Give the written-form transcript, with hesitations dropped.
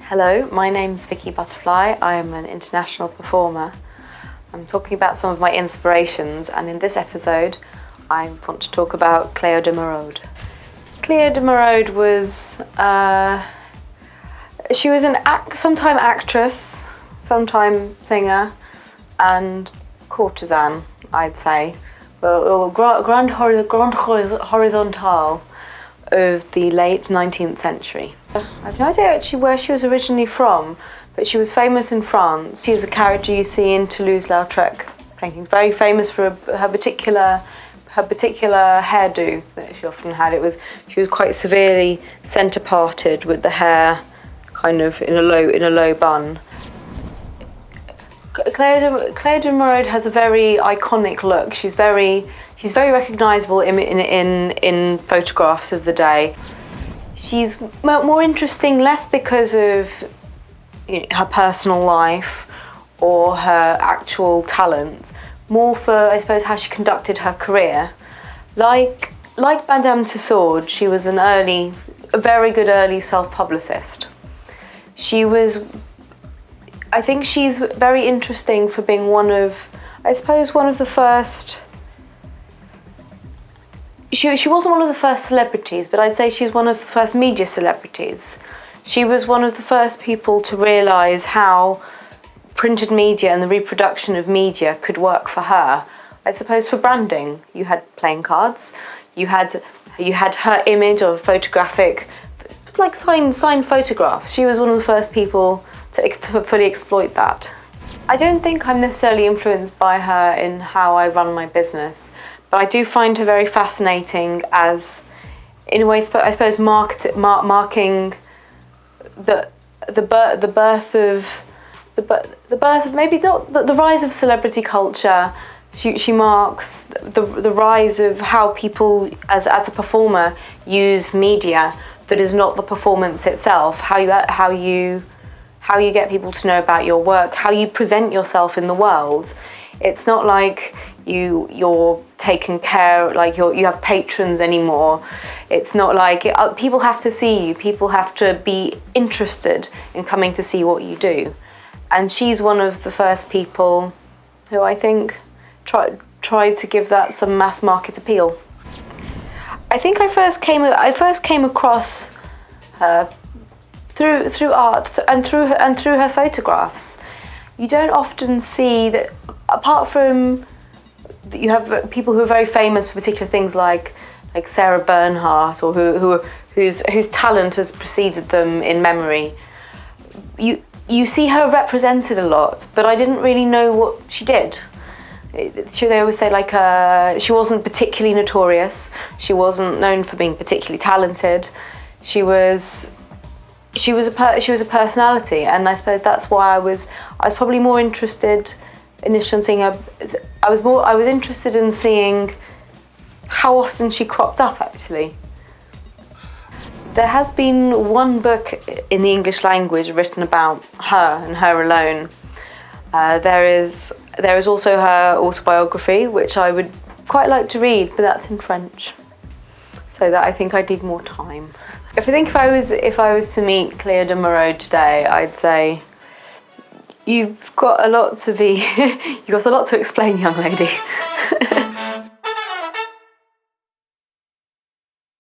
Hello, my name's Vicky Butterfly. I am an international performer. I'm talking about some of my inspirations, and in this episode I want to talk about CLOE DE MERODE. CLOE DE MERODE was, she was sometime actress, sometime singer and courtesan, I'd say. Well, grand horizontal of the late 19th century. I've no idea actually where she was originally from, but she was famous in France. She's a character you see in Toulouse-Lautrec paintings, very famous for her particular hairdo that she often had. She was quite severely centre parted with the hair kind of in a low bun. CLOE DE MERODE has a very iconic look. She's very recognisable in photographs of the day. She's more interesting less because of her personal life or her actual talent, more for, I suppose, how she conducted her career. Like Madame Tussauds, she was a very good early self-publicist. I think she's very interesting for being one of the first. She wasn't one of the first celebrities, but I'd say she's one of the first media celebrities. She was one of the first people to realise how printed media and the reproduction of media could work for her. I suppose for branding, you had playing cards, you had her image or photographic, like signed photographs. She was one of the first people to fully exploit that. I don't think I'm necessarily influenced by her in how I run my business. But I do find her very fascinating as, in a way, I suppose, marking the birth of maybe not the rise of celebrity culture. She marks the rise of how people, as a performer, use media that is not the performance itself. How you get people to know about your work, how you present yourself in the world. It's not like you're taken care, like you have patrons anymore. It's not like people have to see you. People have to be interested in coming to see what you do. And she's one of the first people who I think tried to give that some mass market appeal. I think I first came across her through art and through her photographs. You don't often see that, apart from you have people who are very famous for particular things like Sarah Bernhardt, or whose talent has preceded them in memory. You see her represented a lot, but I didn't really know what she did. They always say she wasn't particularly notorious. She wasn't known for being particularly talented. She was a personality, and I suppose that's why I was probably more interested initially in seeing her. I was interested in seeing how often she cropped up actually. There has been one book in the English language written about her and her alone. There is also her autobiography, which I would quite like to read, but that's in French. So that I think I'd need more time. If I was to meet CLOE DE MERODE today, I'd say you've got a lot to explain, young lady.